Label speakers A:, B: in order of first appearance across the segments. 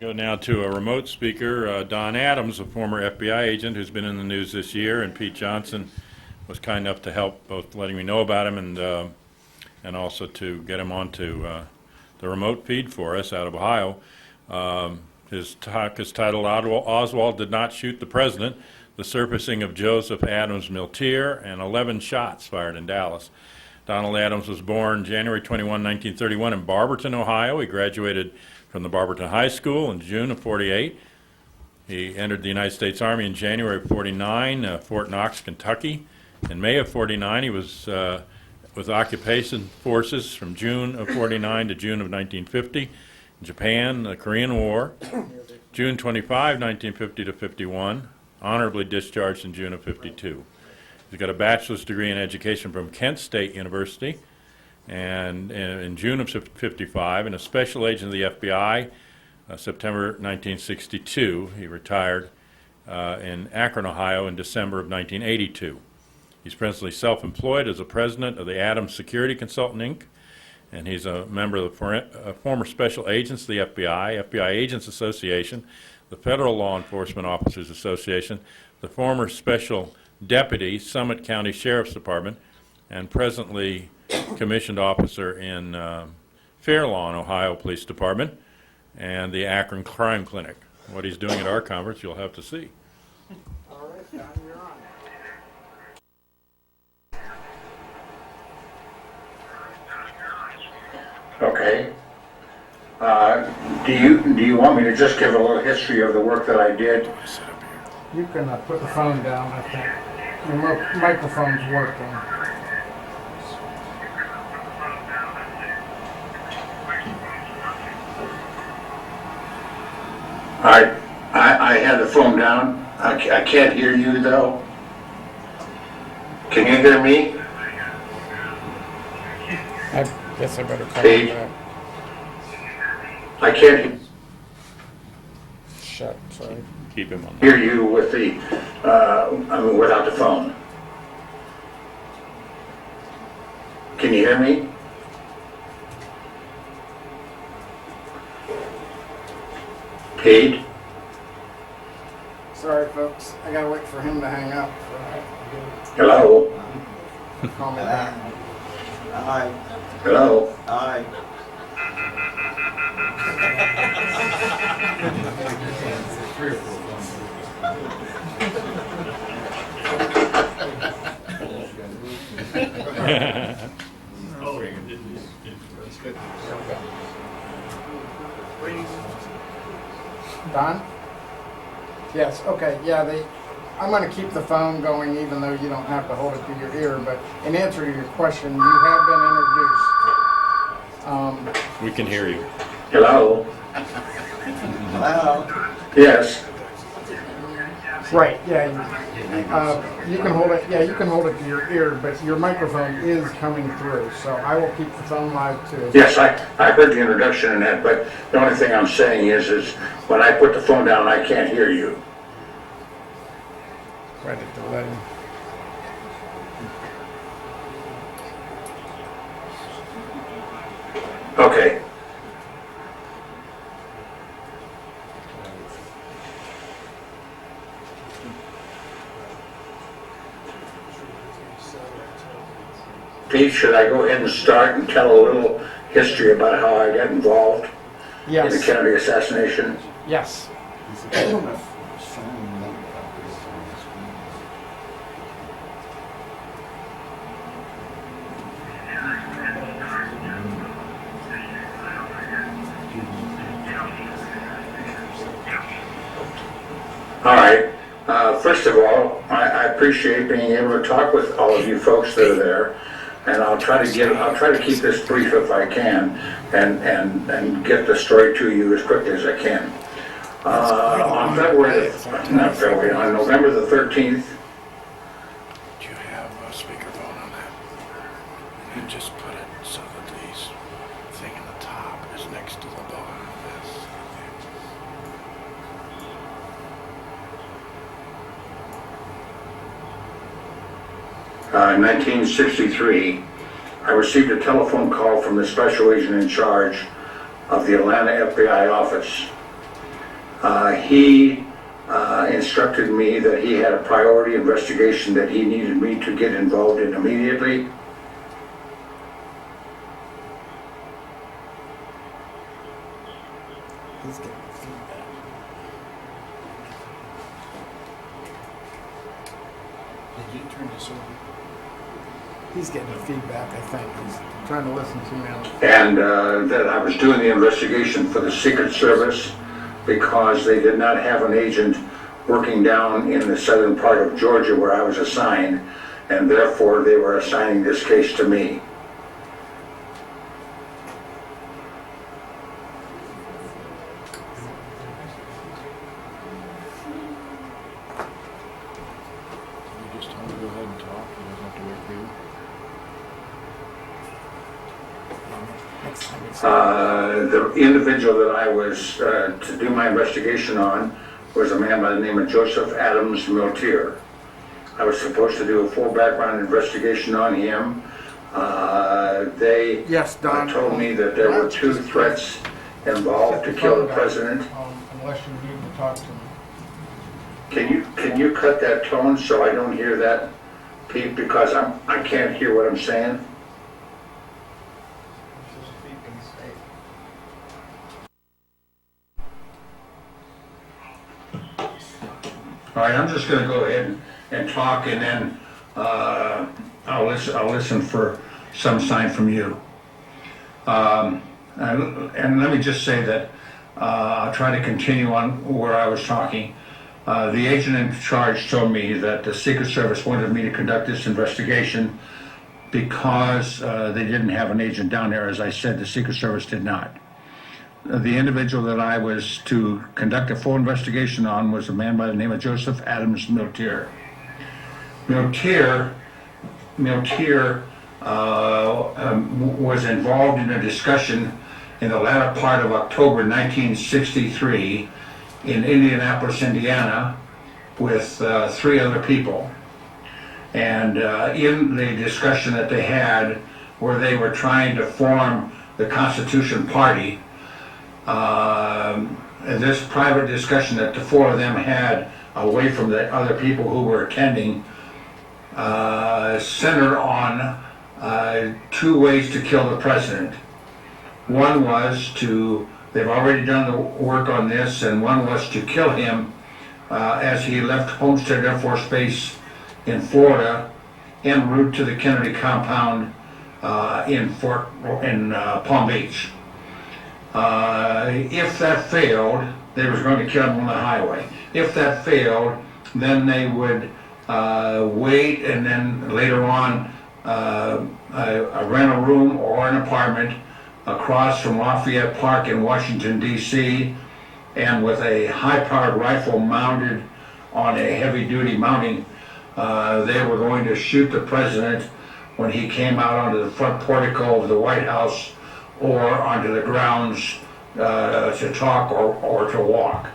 A: Go now to a remote speaker, Don Adams, a former FBI agent who's been in the news this year, and Pete Johnson was kind enough to help, both letting me know about him and also to get him onto the remote feed for us out of Ohio. His talk is titled Oswald Did Not Shoot the President, the Surfacing of Joseph Adams Miltier, and 11 Shots Fired in Dallas. Donald Adams was born January 21, 1931 in Barberton, Ohio. He graduated from the Barberton High School in June of '48. He entered the United States Army in January of '49, Fort Knox, Kentucky. In May of '49, he was with occupation forces from June of '49 to June of 1950. In Japan, the Korean War. June 25, 1950 to '51. Honorably discharged in June of '52. He's got a bachelor's degree in education from Kent State University. And in June of '55, and a special agent of the FBI, September 1962. He retired in Akron, Ohio in December of 1982. He's presently self-employed as a president of the Adams Security Consultant, Inc., and he's a member of the former special agents of the FBI, FBI Agents Association, the Federal Law Enforcement Officers Association, the former special deputy, Summit County Sheriff's Department, and presently commissioned officer in Fair Lawn, Ohio Police Department, and the Akron Crime Clinic. What he's doing at our conference, you'll have to see.
B: All right, Don, you're on.
C: Okay. Do you want me to just give a little history of the work that I did?
B: You can put the phone down, I think. Your microphone's working.
C: I had the phone down. I can't hear you though. Can you hear me?
B: I guess I better call
C: Pete?
B: you back.
C: I can't
B: Shut, sorry.
A: Keep him on.
C: hear you with the without the phone. Can you hear me? Pete?
B: Sorry, folks. I gotta wait for him to hang up.
C: Hello?
B: Call me back.
D: Aye.
C: Hello?
D: Aye.
B: Don? Yes, okay, yeah, I'm going to keep the phone going even though you don't have to hold it to your ear, but in answer to your question, you have been introduced.
A: We can hear you.
C: Hello?
D: Hello.
C: Yes.
B: Right, yeah, you can hold it, yeah, you can hold it to your ear, but your microphone is coming through, so I will keep the phone live too.
C: Yes, I heard the introduction and that, but the only thing I'm saying is when I put the phone down, I can't hear you.
B: Right at the letting.
C: Okay. Pete, should I go ahead and start and tell a little history about how I got involved in the
B: Yes,
C: Kennedy assassination?
B: yes.
C: All right. First of all, I appreciate being able to talk with all of you folks that are there, and I'll try to keep this brief if I can, and get the story to you as quickly as I can. On on November the 13th.
A: Do you have a speakerphone on that? And just put it so that the thing in the top is next to the bottom of this.
C: 1963, I received a telephone call from the special agent in charge of the Atlanta FBI office. He instructed me that he had a priority investigation that he needed me to get involved in immediately.
B: He's getting feedback. Did you turn this over? He's getting feedback, I think. He's trying to listen to me.
C: And that I was doing the investigation for the Secret Service because they did not have an agent working down in the southern part of Georgia where I was assigned, and therefore they were assigning this case to me.
A: You just tell him to go ahead and talk. He doesn't have to wait for you.
B: Next time it's
C: The individual that I was to do my investigation on was a man by the name of Joseph Adams Miltier. I was supposed to do a full background investigation on him. They
B: Yes, Don.
C: told me that there were 2 threats involved to kill the president.
B: Unless you need to talk to me.
C: Can you cut that tone so I don't hear that, Pete, because I can't hear what I'm saying? All right, I'm just going to go ahead and talk, and then I'll listen for some sign from you. And let me just say that I'll try to continue on where I was talking. The agent in charge told me that the Secret Service wanted me to conduct this investigation because they didn't have an agent down there. As I said, the Secret Service did not. The individual that I was to conduct a full investigation on was a man by the name of Joseph Adams Miltier. Miltier was involved in a discussion in the latter part of October 1963 in Indianapolis, Indiana, with 3 other people. And in the discussion that they had, where they were trying to form the Constitution Party, this private discussion that the 4 of them had away from the other people who were attending centered on 2 ways to kill the president. One was they've already done the work on this, and one was to kill him as he left Homestead Air Force Base in Florida en route to the Kennedy compound in Palm Beach. If that failed, they were going to kill him on the highway. If that failed, then they would wait, and then later on rent a room or an apartment across from Lafayette Park in Washington, D.C., and with a high-powered rifle mounted on a heavy-duty mounting, they were going to shoot the president when he came out onto the front portico of the White House or onto the grounds to talk or to walk.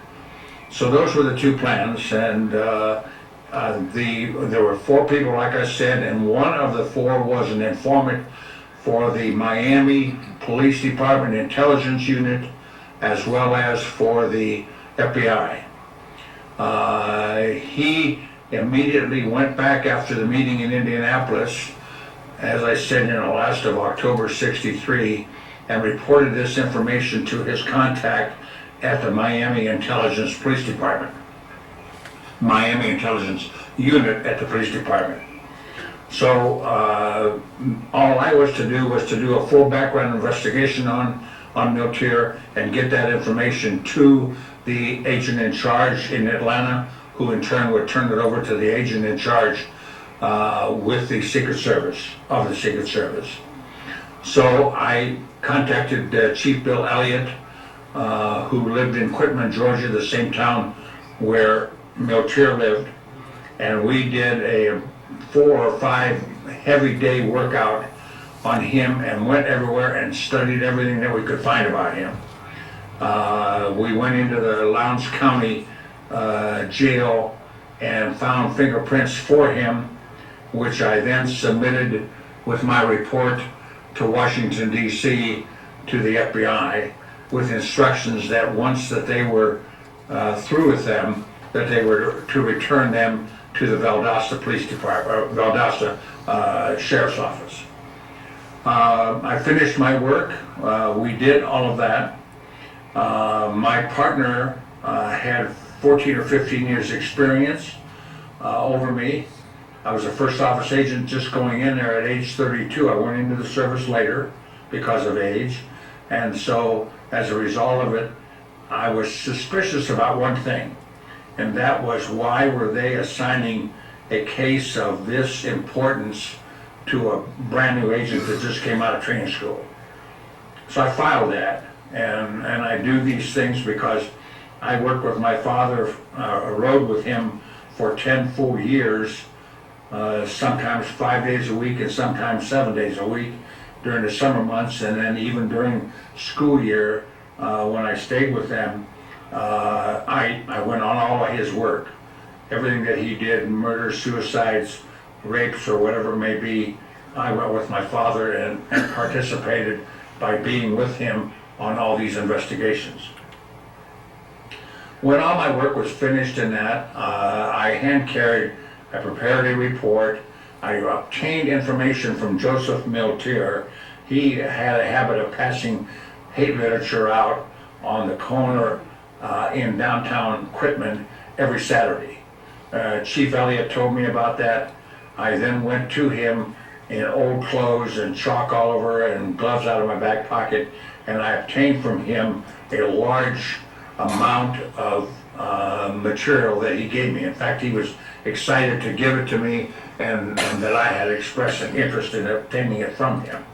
C: So those were the 2 plans, and there were 4 people, like I said, and one of the 4 was an informant for the Miami Police Department Intelligence Unit, as well as for the FBI. He immediately went back after the meeting in Indianapolis, as I said, in the last of October '63, and reported this information to his contact at the Miami Intelligence Police Department. Miami Intelligence Unit at the Police Department. So all I was to do a full background investigation on Miltier and get that information to the agent in charge in Atlanta, who in turn would turn it over to the agent in charge with the Secret Service, of the Secret Service. So I contacted Chief Bill Elliott, who lived in Quitman, Georgia, the same town where Miltier lived, and we did a 4 or 5 heavy day workout on him and went everywhere and studied everything that we could find about him. We went into the Lowndes County jail and found fingerprints for him, which I then submitted with my report to Washington, D.C. to the FBI with instructions that once that they were through with them that they were to return them to the Valdosta Police Department, Valdosta Sheriff's Office. I finished my work. We did all of that. My partner had 14 or 15 years experience over me. I was a first office agent just going in there at age 32. I went into the service later because of age. And so as a result of it, I was suspicious about one thing. And that was, why were they assigning a case of this importance to a brand new agent that just came out of training school? So I filed that. And I do these things because I worked with my father, rode with him for 10 full years, sometimes 5 days a week and sometimes 7 days a week during the summer months, and then even during school year when I stayed with them, I went on all of his work. Everything that he did, murders, suicides, rapes, or whatever it may be, I went with my father and participated by being with him on all these investigations. When all my work was finished in that, I prepared a report. I obtained information from Joseph Miltier. He had a habit of passing hate literature out on the corner in downtown Quitman every Saturday. Chief Elliott told me about that. I then went to him in old clothes and chalk all over and gloves out of my back pocket, and I obtained from him a large amount of material that he gave me. In fact, he was excited to give it to me, and that I had expressed an interest in obtaining it from him.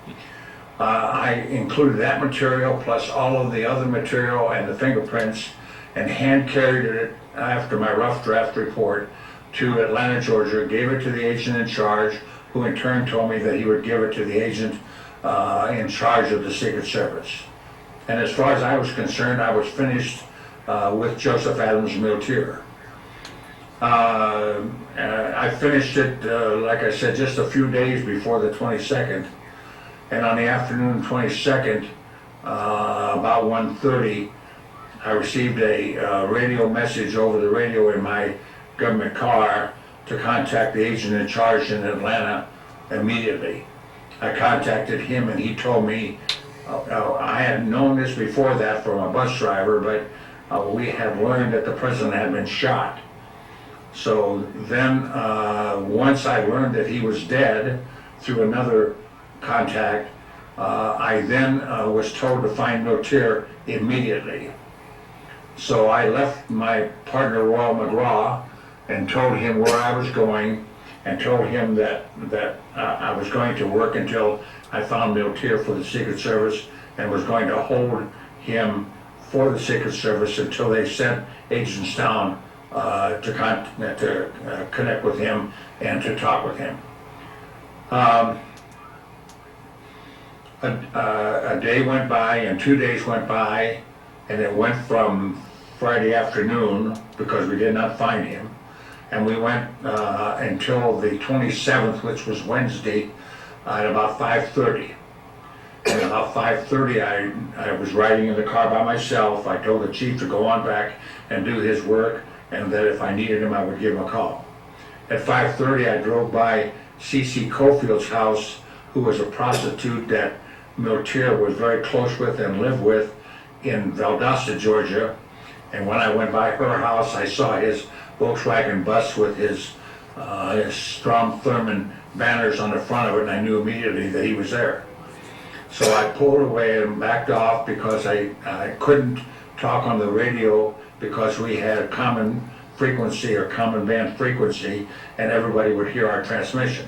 C: I included that material plus all of the other material and the fingerprints, and hand carried it after my rough draft report to Atlanta, Georgia, gave it to the agent in charge, who in turn told me that he would give it to the agent in charge of the Secret Service. And as far as I was concerned, I was finished with Joseph Adams Miltier. I finished it, like I said, just a few days before the 22nd. And on the afternoon of the 22nd, about 1:30, I received a radio message over the radio in my government car to contact the agent in charge in Atlanta immediately. I contacted him and he told me, I had known this before that from a bus driver, but we had learned that the president had been shot. So then, once I learned that he was dead through another contact, I then was told to find Miltier immediately. So I left my partner Royal McGraw and told him where I was going, and told him that I was going to work until I found Miltier for the Secret Service, and was going to hold him for the Secret Service until they sent agents down to connect with him and to talk with him. A day went by and 2 days went by, and it went from Friday afternoon, because we did not find him, and we went until the 27th, which was Wednesday, at about 5:30. And about 5:30, I was riding in the car by myself. I told the chief to go on back and do his work, and that if I needed him, I would give him a call. At 5:30, I drove by C.C. Cofield's house, who was a prostitute that Miltier was very close with and lived with in Valdosta, Georgia. And when I went by her house, I saw his Volkswagen bus with his Strom Thurmond banners on the front of it, and I knew immediately that he was there. So I pulled away and backed off because I couldn't talk on the radio, because we had common frequency or common band frequency, and everybody would hear our transmission.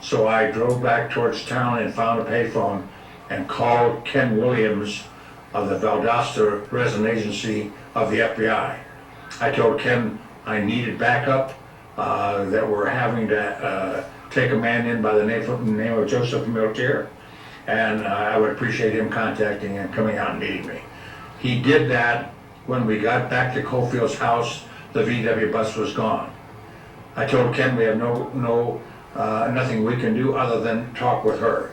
C: So I drove back towards town and found a payphone and called Ken Williams of the Valdosta Resident Agency of the FBI. I told Ken I needed backup, that we're having to take a man in by the name of Joseph Miltier, and I would appreciate him contacting and coming out and meeting me. He did that. When we got back to Cofield's house, the VW bus was gone. I told Ken we have nothing we can do other than talk with her.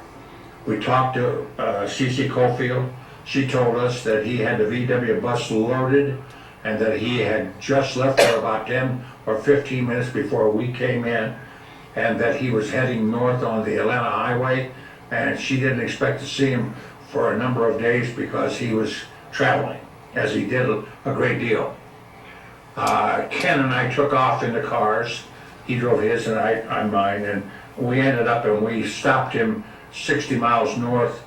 C: We talked to C.C. Cofield. She told us that he had the VW bus loaded and that he had just left her about 10 or 15 minutes before we came in, and that he was heading north on the Atlanta highway, and she didn't expect to see him for a number of days because he was traveling, as he did a great deal. Ken and I took off in the cars. He drove his and I mine, and we ended up and we stopped him 60 miles north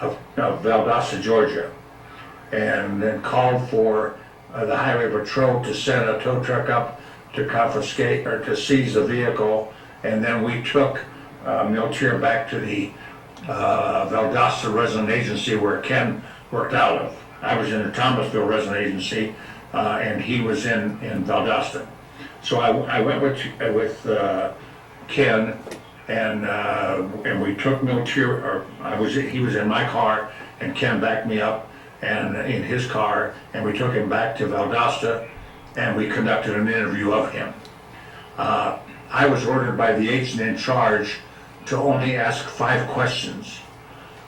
C: of Valdosta, Georgia, and then called for the highway patrol to send a tow truck up to confiscate or to seize the vehicle, and then we took Miltier back to the Valdosta resident agency where Ken worked out of. I was in the Thomasville resident agency, and he was in Valdosta. So I went with Ken, and we took Miltier, or he was in my car, and Ken backed me up and in his car, and we took him back to Valdosta, and we conducted an interview of him. I was ordered by the agent in charge to only ask 5 questions,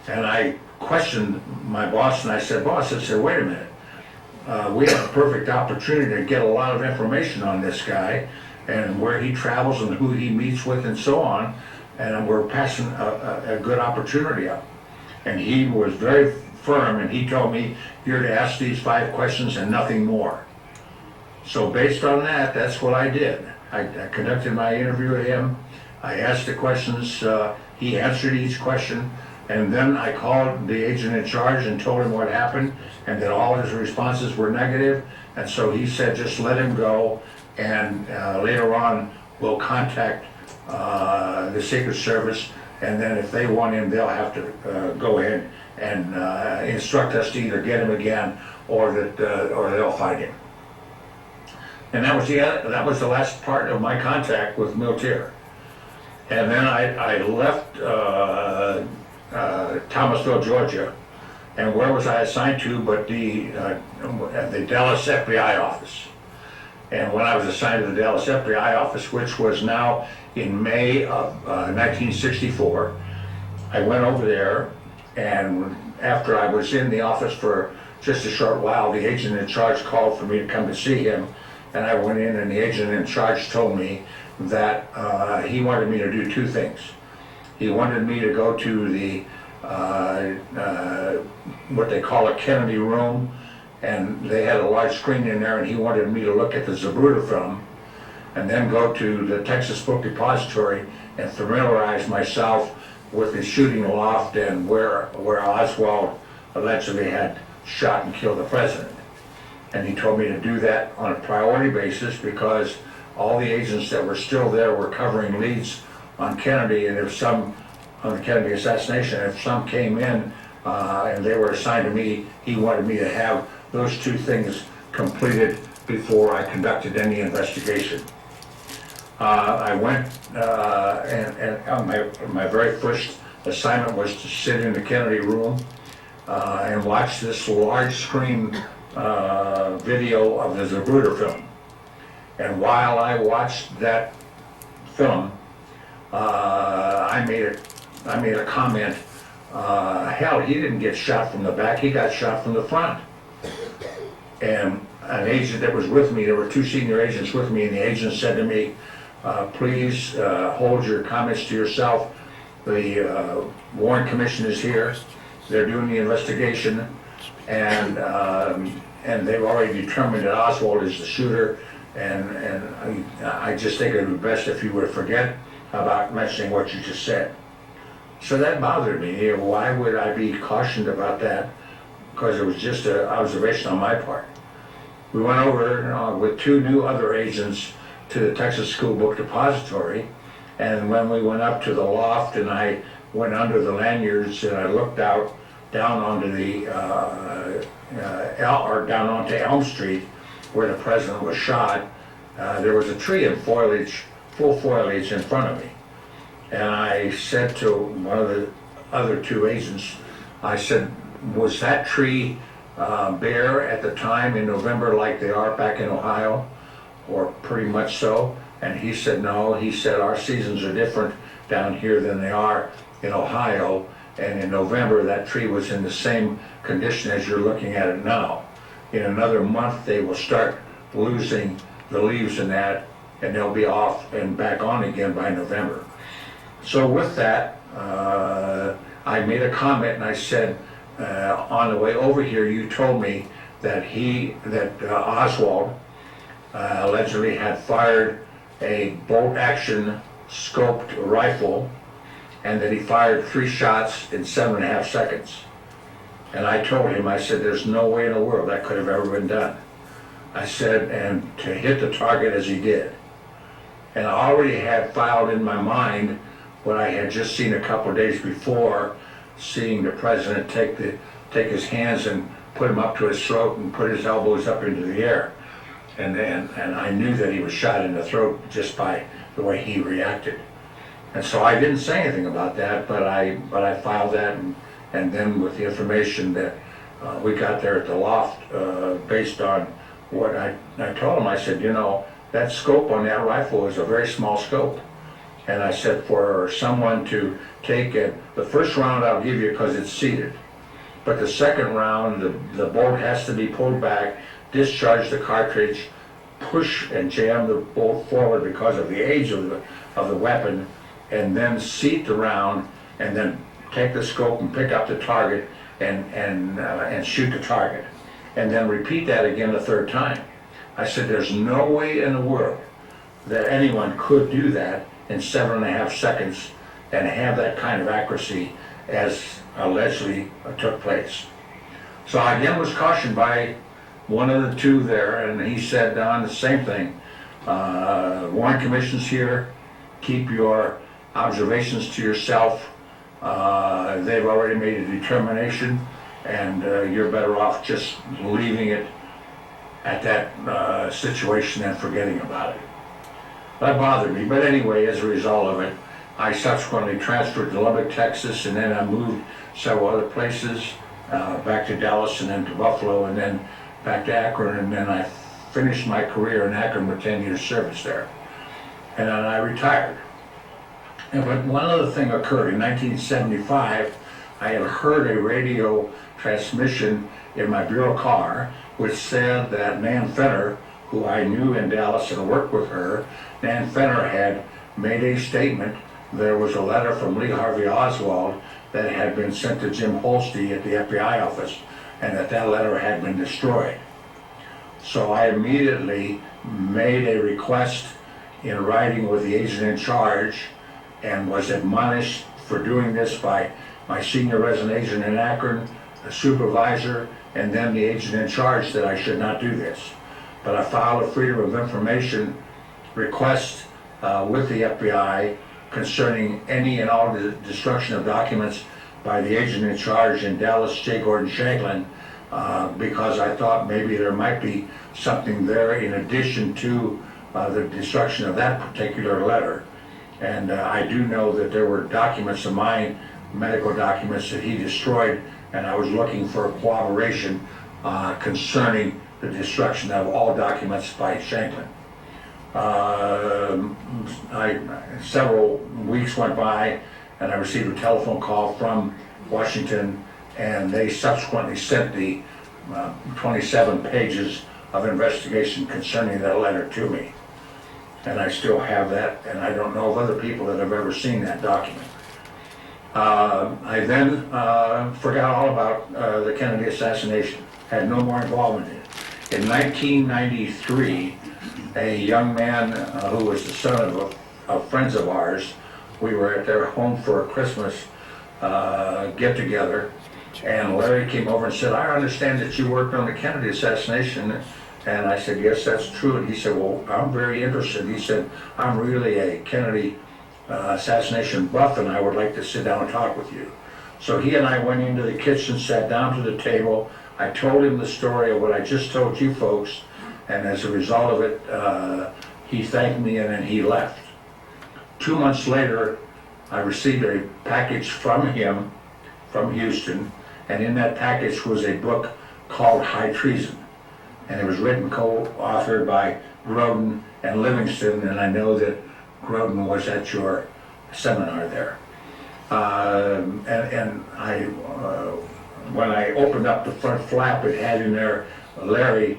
C: and I questioned my boss, and I said, "Boss," I said, "wait a minute. We have a perfect opportunity to get a lot of information on this guy and where he travels and who he meets with and so on, and we're passing a good opportunity up." And he was very firm, and he told me, "You're to ask these 5 questions and nothing more." So based on that, that's what I did. I conducted my interview with him. I asked the questions, he answered each question, and then I called the agent in charge and told him what happened and that all his responses were negative. And so he said, just let him go, and later on we'll contact the Secret Service, and then if they want him, they'll have to go ahead and instruct us to either get him again or they'll find him. And that was the last part of my contact with Miltier. And then I left Thomasville, Georgia, and where was I assigned to but the Dallas FBI office. And when I was assigned to the Dallas FBI office, which was now in May of 1964, I went over there, and after I was in the office for just a short while, the agent in charge called for me to come to see him, and I went in, and the agent in charge told me that he wanted me to do 2 things. He wanted me to go to the what they call a Kennedy room, and they had a large screen in there, and he wanted me to look at the Zapruder film, and then go to the Texas Book Depository and familiarize myself with the shooting loft and where Oswald allegedly had shot and killed the president. And he told me to do that on a priority basis because all the agents that were still there were covering leads on Kennedy, and if some, on the Kennedy assassination, if some came in and they were assigned to me, he wanted me to have those 2 things completed before I conducted any investigation. I went, and my very first assignment was to sit in the Kennedy room and watch this large screen video of the Zapruder film. And while I watched that film, I made a comment, hell, he didn't get shot from the back, he got shot from the front. And an agent that was with me, there were 2 senior agents with me, and the agent said to me, please hold your comments to yourself. The Warren Commission is here, they're doing the investigation, and they've already determined that Oswald is the shooter, and I just think it would be best if you would forget about mentioning what you just said. So that bothered me. Why would I be cautioned about that? Because it was just an observation on my part. We went over with 2 new other agents to the Texas School Book Depository, and when we went up to the loft and I went under the lanyards and I looked out down onto the down onto Elm Street where the president was shot, there was a tree in foliage, full foliage in front of me. And I said to one of the other 2 agents, I said, was that tree bare at the time in November like they are back in Ohio, or pretty much so? And he said, no. He said, our seasons are different down here than they are in Ohio, and in November that tree was in the same condition as you're looking at it now. in another month they will start losing the leaves in that, and they'll be off and back on again by November. So with that, I made a comment and I said, on the way over here, you told me that Oswald allegedly had fired a bolt-action scoped rifle, and that he fired 3 shots in 7.5 seconds. And I told him, I said, there's no way in the world that could have ever been done. I said, and to hit the target as he did. And I already had filed in my mind what I had just seen a couple of days before, seeing the president take his hands and put them up to his throat and put his elbows up into the air. And I knew that he was shot in the throat just by the way he reacted. And so I didn't say anything about that, but I filed that, and then with the information that we got there at the loft, based on what I told him, I said, you know, that scope on that rifle is a very small scope. And I said, for someone to take it, the first round I'll give you because it's seated. But the second round, the bolt has to be pulled back, discharge the cartridge, push and jam the bolt forward because of the age of the weapon, and then seat the round, and then take the scope and pick up the target and shoot the target. And then repeat that again the third time. I said, there's no way in the world that anyone could do that in 7.5 seconds and have that kind of accuracy as allegedly took place. So I again was cautioned by one of the two there, and he said, Don, the same thing. Warren Commission's here. Keep your observations to yourself. They've already made a determination, and you're better off just leaving it at that situation and forgetting about it. That bothered me, but anyway, as a result of it, I subsequently transferred to Lubbock, Texas, and then I moved several other places, back to Dallas and then to Buffalo and then back to Akron, and then I finished my career in Akron with 10 years service there. And then I retired. But one other thing occurred. In 1975, I had heard a radio transmission in my bureau car which said that Nan Fenner, who I knew in Dallas and worked with her, Nan Fenner had made a statement. There was a letter from Lee Harvey Oswald that had been sent to Jim Holste at the FBI office, and that letter had been destroyed. So I immediately made a request in writing with the agent in charge, and was admonished for doing this by my senior resident agent in Akron, the supervisor, and then the agent in charge, that I should not do this. But I filed a Freedom of Information request with the FBI concerning any and all the destruction of documents by the agent in charge in Dallas, J. Gordon Shanklin, because I thought maybe there might be something there in addition to the destruction of that particular letter. And I do know that there were documents of mine, medical documents, that he destroyed, and I was looking for cooperation concerning the destruction of all documents by Shanklin. Several weeks went by, and I received a telephone call from Washington, and they subsequently sent the 27 pages of investigation concerning that letter to me. And I still have that, and I don't know of other people that have ever seen that document. I then forgot all about the Kennedy assassination, had no more involvement in it. In 1993, a young man who was the son of friends of ours, we were at their home for a Christmas get-together, and Larry came over and said, I understand that you worked on the Kennedy assassination. And I said, yes, that's true. And he said, well, I'm very interested. He said, I'm really a Kennedy assassination buff, and I would like to sit down and talk with you. So he and I went into the kitchen, sat down to the table. I told him the story of what I just told you folks, and as a result of it, he thanked me and then he left. 2 months later, I received a package from him, from Houston, and in that package was a book called High Treason. And it was written, co-authored by Groden and Livingston, and I know that Groden was at your seminar there. And when I opened up the front flap, it had in there Larry,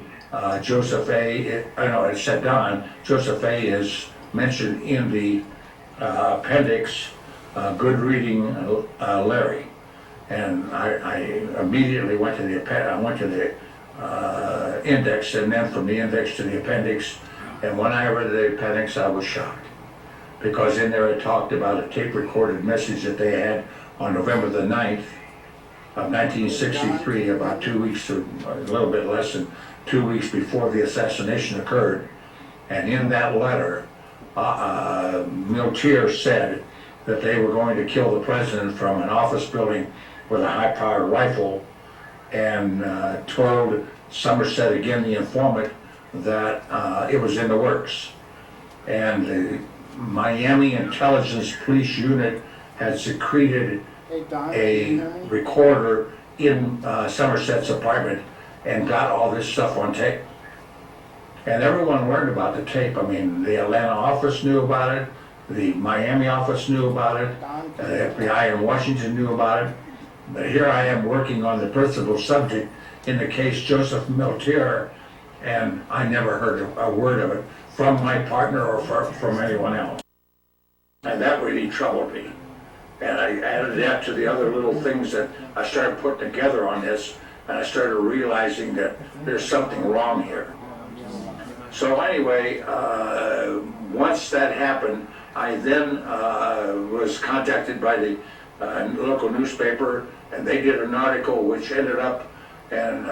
C: Joseph A., I know it said Don, Joseph A. is mentioned in the appendix, good reading, Larry. And I immediately went to the index, and then from the index to the appendix. And when I read the appendix, I was shocked, because in there it talked about a tape recorded message that they had on November the 9th of 1963, about 2 weeks to a little bit less than 2 weeks before the assassination occurred. And in that letter, Miltier said that they were going to kill the president from an office building with a high-powered rifle, and told Somerset, again the informant, that it was in the works. And the Miami Intelligence Police Unit had secreted
B: Hey, Don, can
C: a
B: you hear me?
C: recorder in Somerset's apartment and got all this stuff on tape. And everyone learned about the tape. I mean, the Atlanta office knew about it, the Miami office knew about it, the FBI in Washington knew about it. But here I am working on the principal subject in the case Joseph Miltier, and I never heard a word of it from my partner or from anyone else. And that really troubled me. And I added that to the other little things that I started putting together on this, and I started realizing that there's something wrong here. So anyway, once that happened, I then was contacted by the local newspaper, and they did an article which ended up and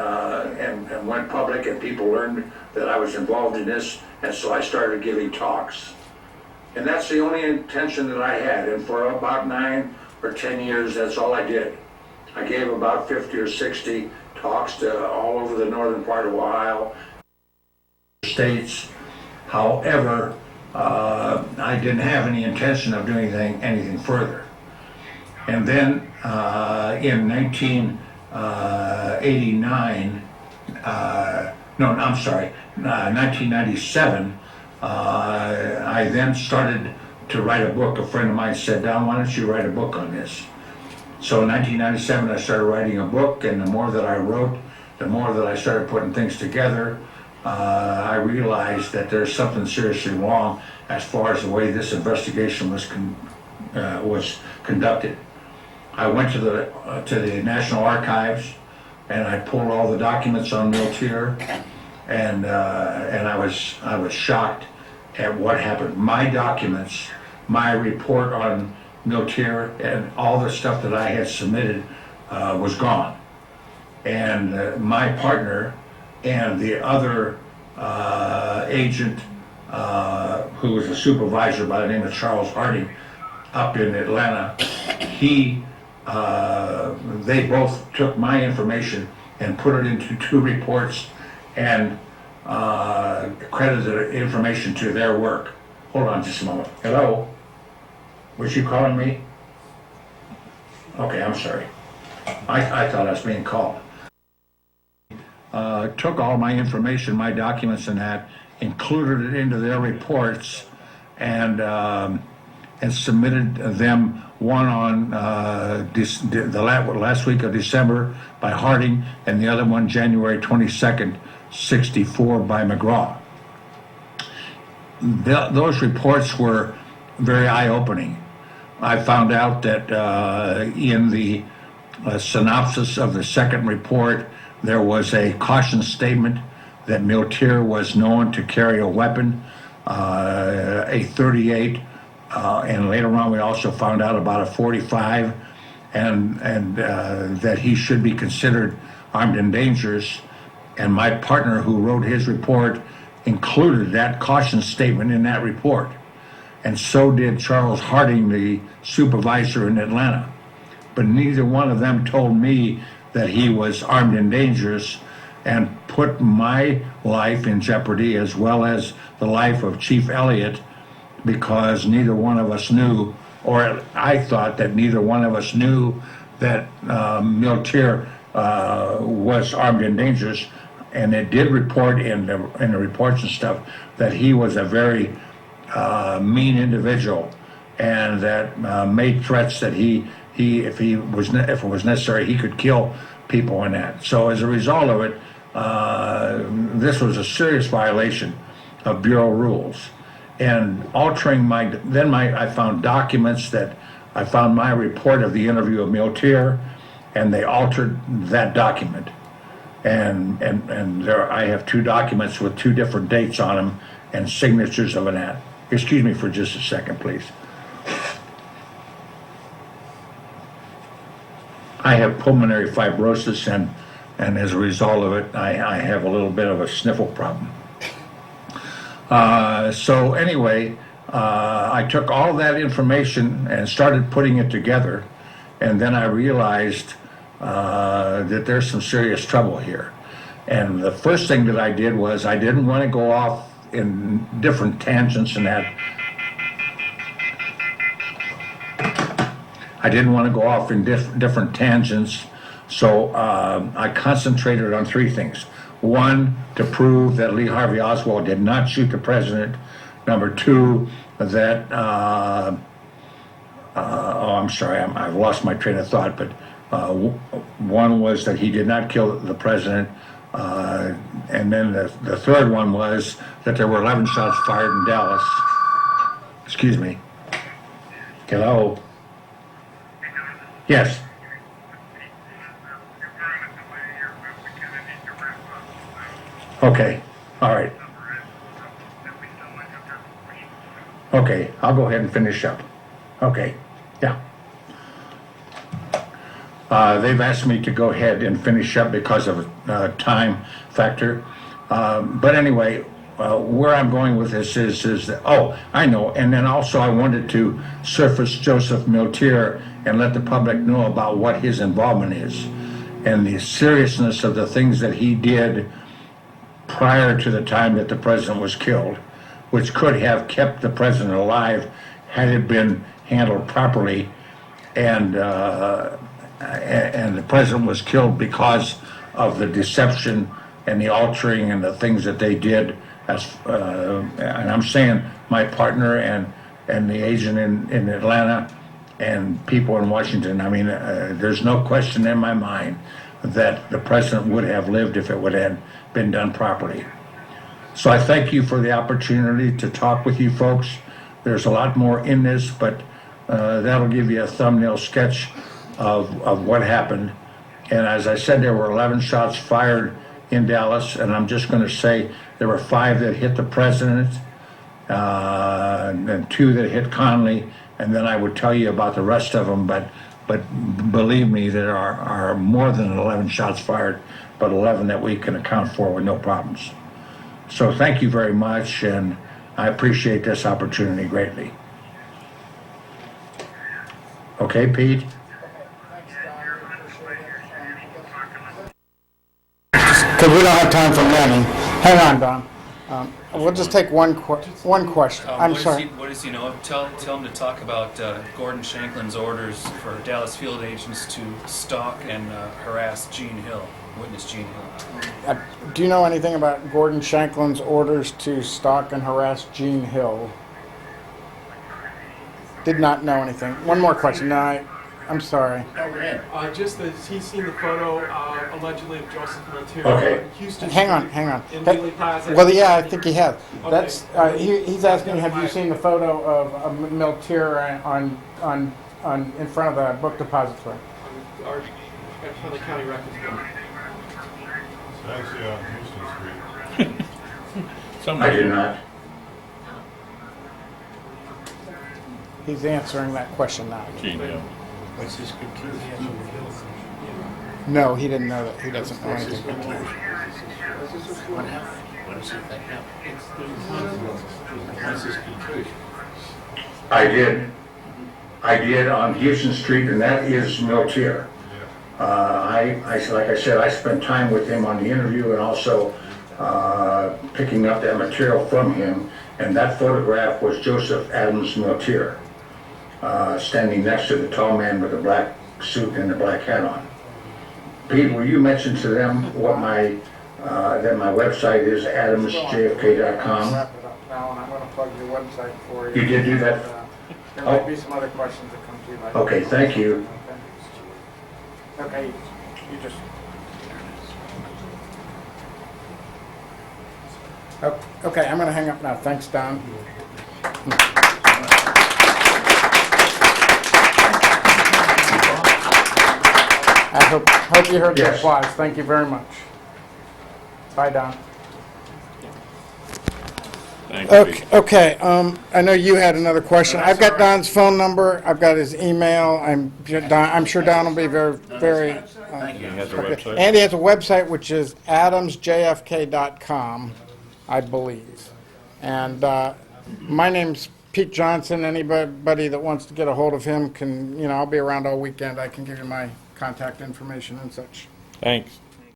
C: went public, and people learned that I was involved in this, and so I started giving talks. And that's the only intention that I had, and for about 9 or 10 years, that's all I did. I gave about 50 or 60 talks to all over the northern part of Ohio, states. However, I didn't have any intention of doing anything further. And then in 1997, I then started to write a book. A friend of mine said, Don, why don't you write a book on this? So in 1997, I started writing a book, and the more that I wrote, the more that I started putting things together, I realized that there's something seriously wrong as far as the way this investigation was conducted. I went to the National Archives, and I pulled all the documents on Miltier, and I was shocked at what happened. My documents, my report on Miltier, and all the stuff that I had submitted was gone. And my partner and the other agent, who was a supervisor by the name of Charles Harding up in Atlanta, they both took my information and put it into 2 reports and credited the information to their work. Hold on just a moment. Hello? Was you calling me? Okay, I'm sorry. I thought I was being called. Took all my information, my documents and that, included it into their reports, and submitted them, one on the last week of December by Harding, and the other one January 22nd, 64 by McGraw. Those reports were very eye-opening. I found out that in the synopsis of the second report, there was a caution statement that Miltier was known to carry a weapon, a .38, and later on we also found out about a .45, and that he should be considered armed and dangerous. And my partner who wrote his report included that caution statement in that report. And so did Charles Harding, the supervisor in Atlanta. But neither one of them told me that he was armed and dangerous, and put my life in jeopardy as well as the life of Chief Elliott, because neither one of us knew, or I thought that neither one of us knew, that Miltier was armed and dangerous. And it did report in the reports and stuff that he was a very mean individual, and that made threats that if it was necessary, he could kill people in that. So as a result of it,
E: this was a serious violation of Bureau rules. And altering I found documents that I found my report of the interview of Miltier, and they altered that document. And there I have two documents with two different dates on them and signatures of an ad. Excuse me for just a second, please. I have pulmonary fibrosis, and as a result of it, I have a little bit of a sniffle problem. So anyway, I took all that information and started putting it together, and then I realized that there's some serious trouble here. And the first thing that I did was I didn't want to go off in different tangents and that. I didn't want to go off in different tangents, so I concentrated on three things. One, to prove that Lee Harvey Oswald did not shoot the president. Number two, that, I'm sorry, I've lost my train of thought, but one was that he did not kill the president. And then the third one was that there were 11 shots fired in Dallas. Excuse me. Hello? Yes. Okay, all right. Okay, I'll go ahead and finish up. Okay, yeah. They've asked me to go ahead and finish up because of time factor. But anyway, where I'm going with this is that, oh, I know, and then also I wanted to surface Joseph Miltier and let the public know about what his involvement is and the seriousness of the things that he did prior to the time that the president was killed, which could have kept the president alive had it been handled properly, and the president was killed because of the deception and the altering and the things that they did. And I'm saying my partner and the agent in Atlanta and people in Washington. I mean, there's no question in my mind that the president would have lived if it would have been done properly. So I thank you for the opportunity to talk with you folks. There's a lot more in this, but that'll give you a thumbnail sketch of what happened. And as I said, there were 11 shots fired in Dallas, and I'm just going to say there were 5 that hit the president, and 2 that hit Connally, and then I would tell you about the rest of them, but believe me, there are more than 11 shots fired, but 11 that we can account for with no problems. So thank you very much, and I appreciate this opportunity greatly. Okay, Pete?
B: Because we don't have time for many. Hang on, Don. We'll just take one question. I'm sorry.
F: What does he know? Tell him to talk about Gordon Shanklin's orders for Dallas field agents to stalk and harass Gene Hill, witness Gene Hill.
B: Do you know anything about Gordon Shanklin's orders to stalk and harass Gene Hill? Did not know anything. One more question. No, I'm sorry.
G: Just that he's seen the photo allegedly of Joseph Miltier
E: Okay.
G: on Houston
B: Hang on,
G: Street
B: hang on.
G: in Dealey Plaza.
B: Well, yeah, I think he has.
G: Okay.
B: That's he's asking, have you seen the photo of Miltier on in front of the book depository?
G: Our from the county records book.
H: It's actually on Houston Street.
C: I do not.
B: He's answering that question now.
A: Gene Hill.
H: What's his conclusion?
B: No, he didn't know that. He doesn't know anything.
H: What happened? What does he think happened? What's his conclusion?
C: I did on Houston Street, and that is Miltier. Like I said, I spent time with him on the interview and also picking up that material from him, and that photograph was Joseph Adams Miltier, standing next to the tall man with the black suit and the black hat on. Pete, will you mention to them what that my website is, adamsjfk.com?
B: Wrap it up now, and I'm going to plug your website for you.
C: You did do that?
B: There might be some other questions that come to you later.
C: Okay, thank you.
B: Okay, you just. Okay, I'm going to hang up now. Thanks, Don. I hope you heard the
E: Yes.
B: applause. Thank you very much. Bye, Don.
A: Thank you, Pete.
B: Okay, I know you had another question. I've got Don's phone number. I've got his email. I'm sure Don will be very, very.
A: He has a website?
B: And he has a website which is adamsjfk.com, I believe. And my name's Pete Johnson. Anybody that wants to get a hold of him can, I'll be around all weekend. I can give you my contact information and such.
A: Thanks.